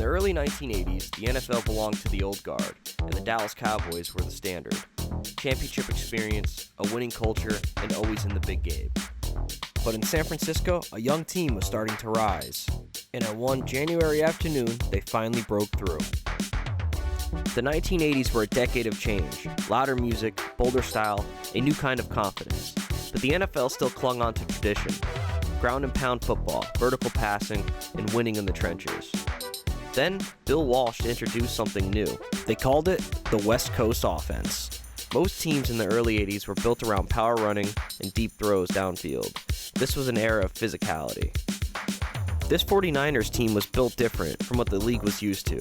the early 1980s, the NFL belonged to the old guard, and the Dallas Cowboys were the standard. Championship experience, a winning culture, and always in the big game. But in San Francisco, a young team was starting to rise, and on one January afternoon, they finally broke through. The 1980s were a decade of change, louder music, bolder style, a new kind of confidence. But the NFL still clung on to tradition. Ground and pound football, vertical passing, and winning in the trenches. Then, Bill Walsh introduced something new. They called it the West Coast offense. Most teams in the early 80s were built around power running and deep throws downfield. This was an era of physicality. This 49ers team was built different from what the league was used to.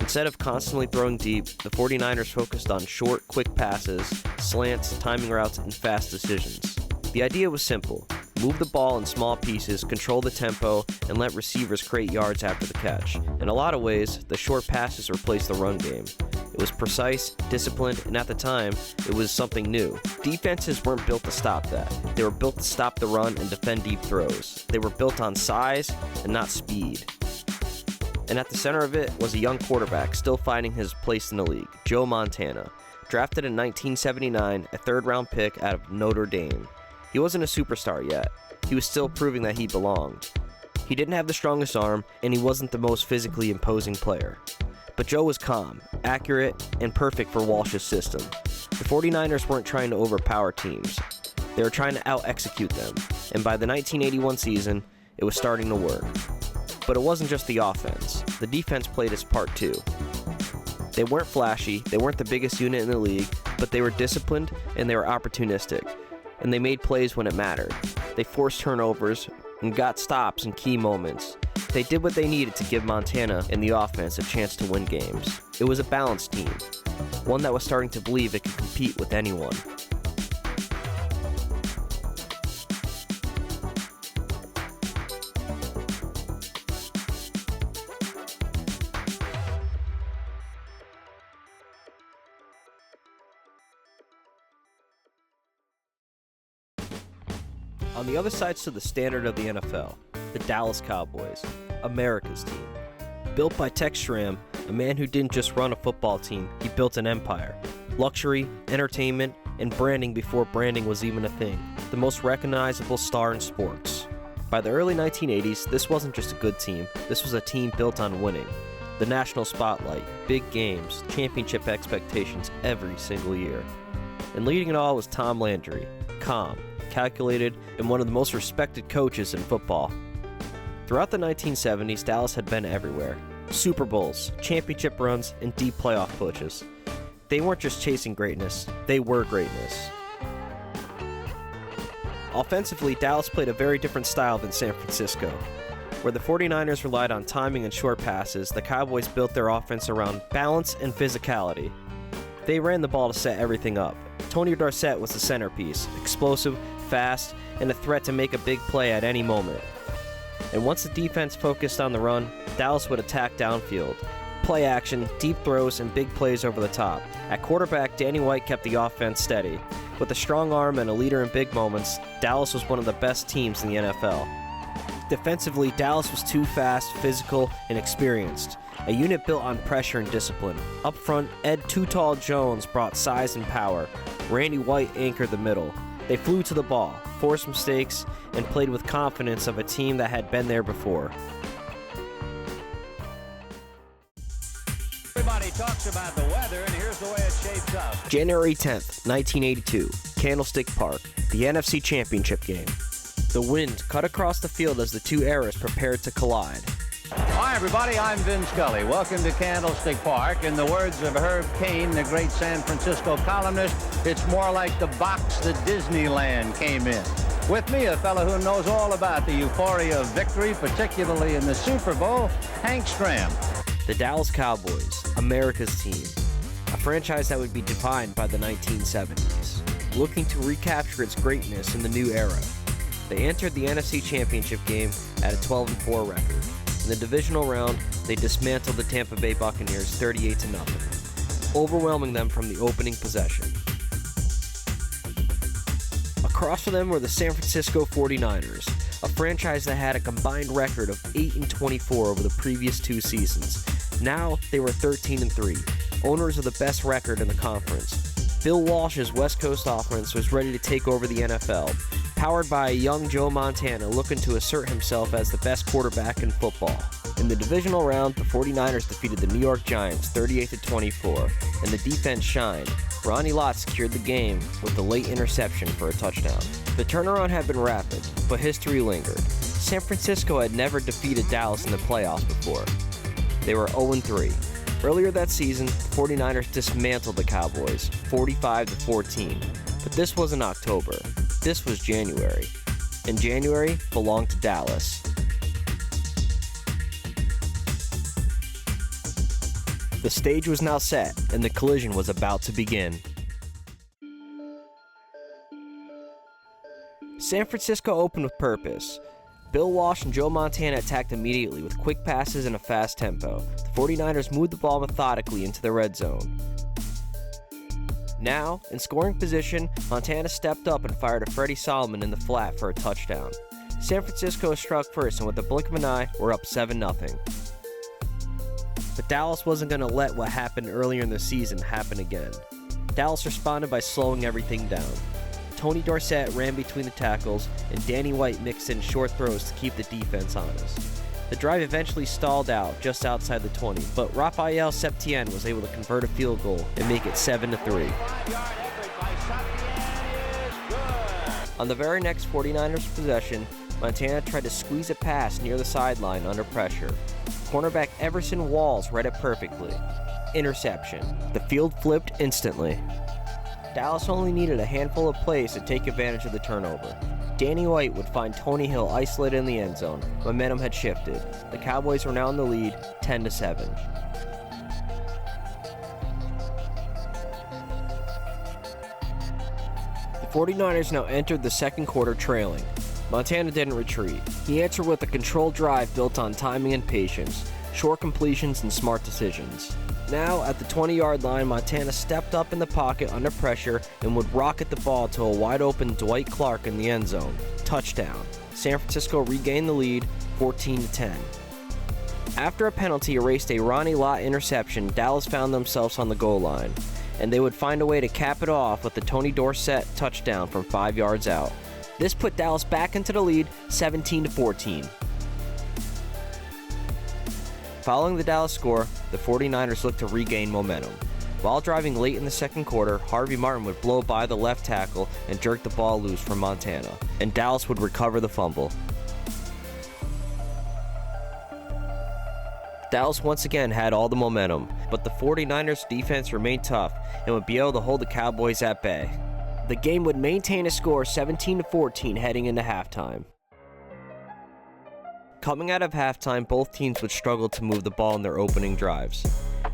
Instead of constantly throwing deep, the 49ers focused on short, quick passes, slants, timing routes, and fast decisions. The idea was simple. Move the ball in small pieces, control the tempo, and let receivers create yards after the catch. In a lot of ways, the short passes replaced the run game. It was precise, disciplined, and at the time, it was something new. Defenses weren't built to stop that. They were built to stop the run and defend deep throws. They were built on size and not speed. And at the center of it was a young quarterback still finding his place in the league, Joe Montana. Drafted in 1979, a third-round pick out of Notre Dame. He wasn't a superstar yet. He was still proving that he belonged. He didn't have the strongest arm, and he wasn't the most physically imposing player. But Joe was calm, accurate, and perfect for Walsh's system. The 49ers weren't trying to overpower teams. They were trying to out-execute them, and by the 1981 season, it was starting to work. But it wasn't just the offense. The defense played its part too. They weren't flashy, they weren't the biggest unit in the league, but they were disciplined and they were opportunistic. And they made plays when it mattered. They forced turnovers and got stops in key moments. They did what they needed to give Montana and the offense a chance to win games. It was a balanced team, one that was starting to believe it could compete with anyone. On the other side stood the standard of the NFL, the Dallas Cowboys, America's team. Built by Tex Schramm, a man who didn't just run a football team, he built an empire. Luxury, entertainment, and branding before branding was even a thing. The most recognizable star in sports. By the early 1980s, this wasn't just a good team, this was a team built on winning. The national spotlight, big games, championship expectations every single year. And leading it all was Tom Landry, calm, calculated, and one of the most respected coaches in football. Throughout the 1970s, Dallas had been everywhere. Super Bowls, championship runs, and deep playoff pushes. They weren't just chasing greatness, they were greatness. Offensively, Dallas played a very different style than San Francisco. Where the 49ers relied on timing and short passes, the Cowboys built their offense around balance and physicality. They ran the ball to set everything up. Tony Dorsett was the centerpiece, explosive, fast, and a threat to make a big play at any moment. And once the defense focused on the run, Dallas would attack downfield. Play action, deep throws, and big plays over the top. At quarterback, Danny White kept the offense steady. With a strong arm and a leader in big moments, Dallas was one of the best teams in the NFL. Defensively, Dallas was too fast, physical, and experienced. A unit built on pressure and discipline. Up front, Ed Too Tall Jones brought size and power. Randy White anchored the middle. They flew to the ball, forced mistakes, and played with confidence of a team that had been there before. Everybody talks about the weather, and here's the way it shapes up. January 10th, 1982, Candlestick Park, the NFC Championship Game. The wind cut across the field as the two eras prepared to collide. Hi, everybody. I'm Vin Scully. Welcome to Candlestick Park. In the words of Herb Caen, the great San Francisco columnist, it's more like the box that Disneyland came in. With me, a fellow who knows all about the euphoria of victory, particularly in the Super Bowl, Hank Stram. The Dallas Cowboys, America's team. A franchise that would be defined by the 1970s, looking to recapture its greatness in the new era. They entered the NFC Championship Game at a 12-4 record. In the divisional round, they dismantled the Tampa Bay Buccaneers 38-0, overwhelming them from the opening possession. Across from them were the San Francisco 49ers, a franchise that had a combined record of 8-24 over the previous 2 seasons. Now they were 13-3, owners of the best record in the conference. Bill Walsh's West Coast offense was ready to take over the NFL, powered by a young Joe Montana looking to assert himself as the best quarterback in football. In the divisional round, the 49ers defeated the New York Giants 38-24, and the defense shined. Ronnie Lott secured the game with a late interception for a touchdown. The turnaround had been rapid, but history lingered. San Francisco had never defeated Dallas in the playoffs before. They were 0-3. Earlier that season, the 49ers dismantled the Cowboys 45-14, but this wasn't October. This was January, and January belonged to Dallas. The stage was now set, and the collision was about to begin. San Francisco opened with purpose. Bill Walsh and Joe Montana attacked immediately with quick passes and a fast tempo. The 49ers moved the ball methodically into the red zone. Now, in scoring position, Montana stepped up and fired a Freddie Solomon in the flat for a touchdown. San Francisco struck first, and with the blink of an eye, we're up 7-0. But Dallas wasn't going to let what happened earlier in the season happen again. Dallas responded by slowing everything down. Tony Dorsett ran between the tackles, and Danny White mixed in short throws to keep the defense honest. The drive eventually stalled out just outside the 20, but Raphael Septien was able to convert a field goal and make it 7-3. On the very next 49ers possession, Montana tried to squeeze a pass near the sideline under pressure. Cornerback Everson Walsh read it perfectly. Interception. The field flipped instantly. Dallas only needed a handful of plays to take advantage of the turnover. Danny White would find Tony Hill isolated in the end zone. Momentum had shifted. The Cowboys were now in the lead, 10-7. The 49ers now entered the second quarter trailing. Montana didn't retreat. He answered with a controlled drive built on timing and patience, short completions and smart decisions. Now, at the 20-yard line, Montana stepped up in the pocket under pressure and would rocket the ball to a wide-open Dwight Clark in the end zone. Touchdown. San Francisco regained the lead, 14-10. After a penalty erased a Ronnie Lott interception, Dallas found themselves on the goal line, and they would find a way to cap it off with the Tony Dorsett touchdown from 5 yards out. This put Dallas back into the lead, 17-14. Following the Dallas score, the 49ers looked to regain momentum. While driving late in the second quarter, Harvey Martin would blow by the left tackle and jerk the ball loose from Montana, and Dallas would recover the fumble. Dallas once again had all the momentum, but the 49ers defense remained tough and would be able to hold the Cowboys at bay. The game would maintain a score 17-14 heading into halftime. Coming out of halftime, both teams would struggle to move the ball in their opening drives.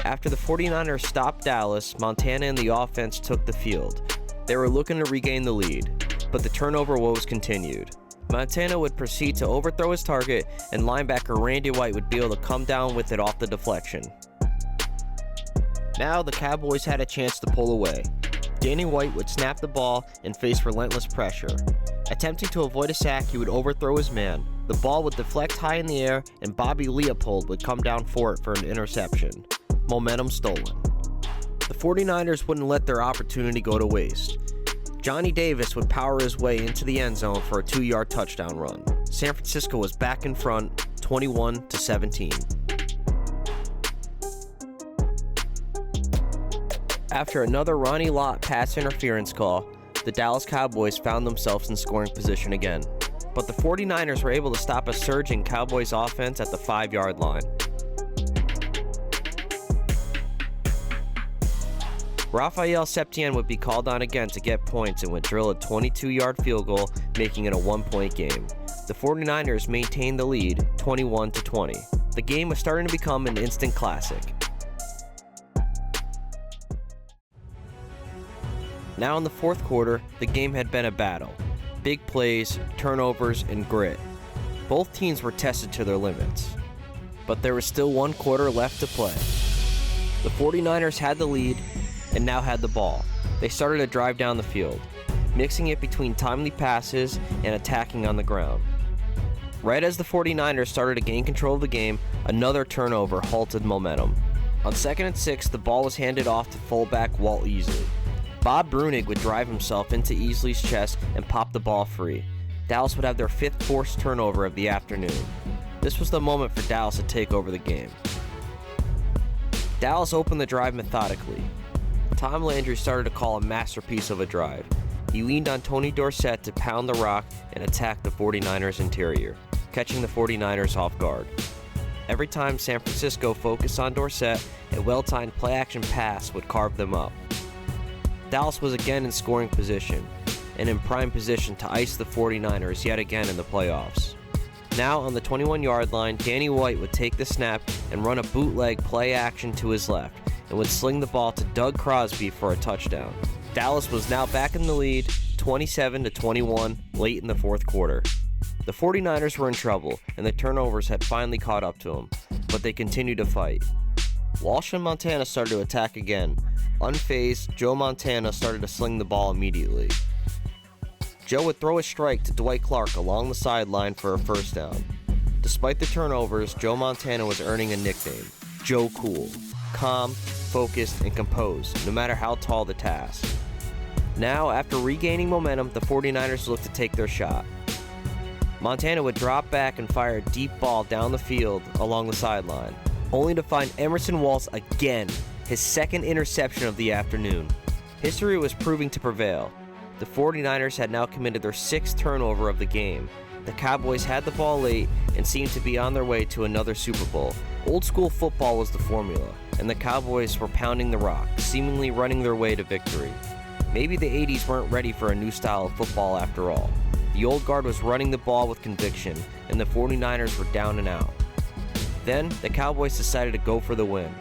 After the 49ers stopped Dallas, Montana and the offense took the field. They were looking to regain the lead, but the turnover woes continued. Montana would proceed to overthrow his target, and linebacker Randy White would be able to come down with it off the deflection. Now the Cowboys had a chance to pull away. Danny White would snap the ball and face relentless pressure. Attempting to avoid a sack, he would overthrow his man. The ball would deflect high in the air, and Bobby Leopold would come down for it for an interception. Momentum stolen. The 49ers wouldn't let their opportunity go to waste. Johnny Davis would power his way into the end zone for a 2-yard touchdown run. San Francisco was back in front, 21-17. After another Ronnie Lott pass interference call, the Dallas Cowboys found themselves in scoring position again. But the 49ers were able to stop a surging Cowboys offense at the 5-yard line. Raphael Septien would be called on again to get points and would drill a 22-yard field goal, making it a 1-point game. The 49ers maintained the lead, 21-20. The game was starting to become an instant classic. Now in the fourth quarter, the game had been a battle. Big plays, turnovers, and grit. Both teams were tested to their limits. But there was still one quarter left to play. The 49ers had the lead and now had the ball. They started to drive down the field, mixing it between timely passes and attacking on the ground. Right as the 49ers started to gain control of the game, another turnover halted momentum. On 2nd and 6, the ball was handed off to fullback Walt Easley. Bob Brunig would drive himself into Easley's chest and pop the ball free. Dallas would have their 5th forced turnover of the afternoon. This was the moment for Dallas to take over the game. Dallas opened the drive methodically. Tom Landry started to call a masterpiece of a drive. He leaned on Tony Dorsett to pound the rock and attack the 49ers interior, catching the 49ers off guard. Every time San Francisco focused on Dorsett, a well-timed play-action pass would carve them up. Dallas was again in scoring position, and in prime position to ice the 49ers yet again in the playoffs. Now on the 21-yard line, Danny White would take the snap and run a bootleg play action to his left, and would sling the ball to Doug Crosby for a touchdown. Dallas was now back in the lead, 27-21, late in the fourth quarter. The 49ers were in trouble, and the turnovers had finally caught up to them, but they continued to fight. Walsh and Montana started to attack again. Unfazed, Joe Montana started to sling the ball immediately. Joe would throw a strike to Dwight Clark along the sideline for a first down. Despite the turnovers, Joe Montana was earning a nickname, Joe Cool, calm, focused, and composed, no matter how tall the task. Now, after regaining momentum, the 49ers looked to take their shot. Montana would drop back and fire a deep ball down the field along the sideline, only to find Emerson Walsh again, his 2nd interception of the afternoon. History was proving to prevail. The 49ers had now committed their 6th turnover of the game. The Cowboys had the ball late and seemed to be on their way to another Super Bowl. Old school football was the formula, and the Cowboys were pounding the rock, seemingly running their way to victory. Maybe the 80s weren't ready for a new style of football after all. The old guard was running the ball with conviction, and the 49ers were down and out. Then, the Cowboys decided to go for the win.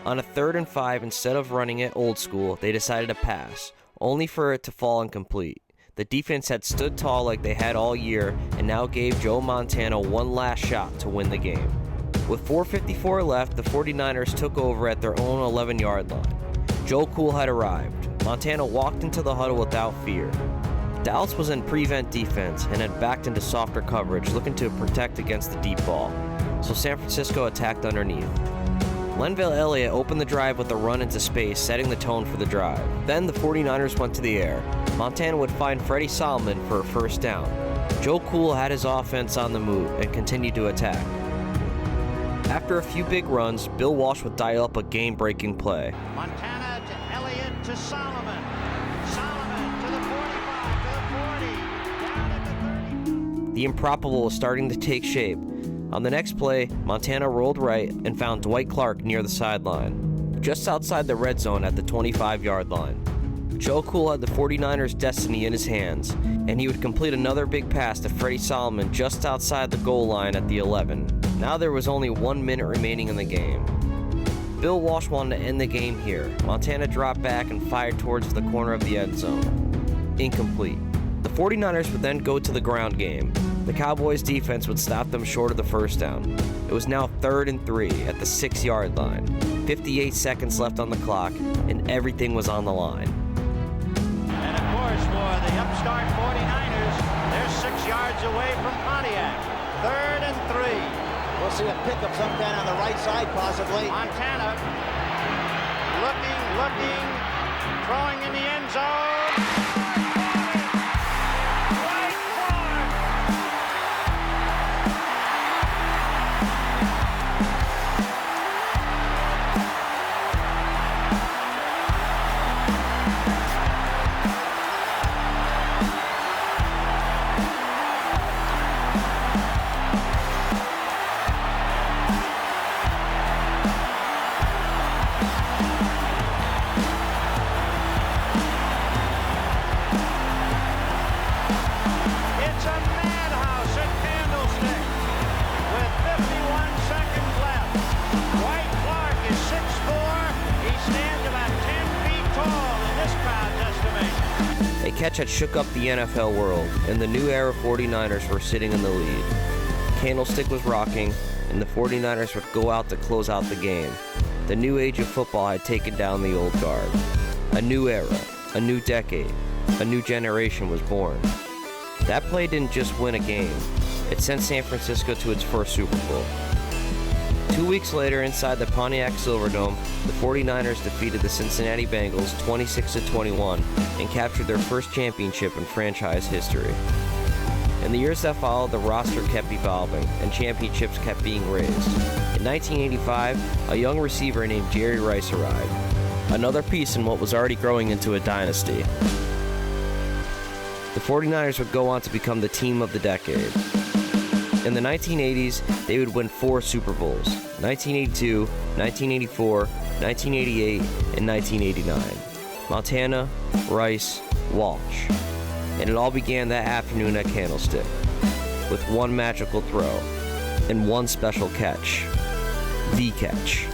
On a 3rd and 5, instead of running it old school, they decided to pass, only for it to fall incomplete. The defense had stood tall like they had all year, and now gave Joe Montana one last shot to win the game. With 4:54 left, the 49ers took over at their own 11-yard line. Joe Cool had arrived. Montana walked into the huddle without fear. Dallas was in prevent defense and had backed into softer coverage, looking to protect against the deep ball, so San Francisco attacked underneath. Lenville Elliott opened the drive with a run into space, setting the tone for the drive. Then the 49ers went to the air. Montana would find Freddie Solomon for a first down. Joe Cool had his offense on the move and continued to attack. After a few big runs, Bill Walsh would dial up a game-breaking play. Montana to Elliott to Solomon. Solomon to the 45, to the 40, down at the 30. The improbable was starting to take shape. On the next play, Montana rolled right and found Dwight Clark near the sideline, just outside the red zone at the 25-yard line. Joe Cool had the 49ers' destiny in his hands, and he would complete another big pass to Freddie Solomon just outside the goal line at the 11. Now there was only 1 minute remaining in the game. Bill Walsh wanted to end the game here. Montana dropped back and fired towards the corner of the end zone. Incomplete. The 49ers would then go to the ground game. The Cowboys' defense would stop them short of the first down. It was now 3rd and 3 at the 6-yard line. 58 seconds left on the clock, and everything was on the line. And of course, for the upstart 49ers, they're 6 yards away from Pontiac. 3rd and 3. We'll see a pickup sometime on the right side, possibly. Montana looking, throwing in the end zone. A catch had shook up the NFL world, and the new era 49ers were sitting in the lead. Candlestick was rocking, and the 49ers would go out to close out the game. The new age of football had taken down the old guard. A new era, a new decade, a new generation was born. That play didn't just win a game, it sent San Francisco to its first Super Bowl. 2 weeks later, inside the Pontiac Silverdome, the 49ers defeated the Cincinnati Bengals 26-21 and captured their first championship in franchise history. In the years that followed, the roster kept evolving and championships kept being raised. In 1985, a young receiver named Jerry Rice arrived, another piece in what was already growing into a dynasty. The 49ers would go on to become the team of the decade. In the 1980s, they would win 4 Super Bowls: 1982, 1984, 1988, and 1989. Montana, Rice, Walsh. And it all began that afternoon at Candlestick, with one magical throw and one special catch. The catch.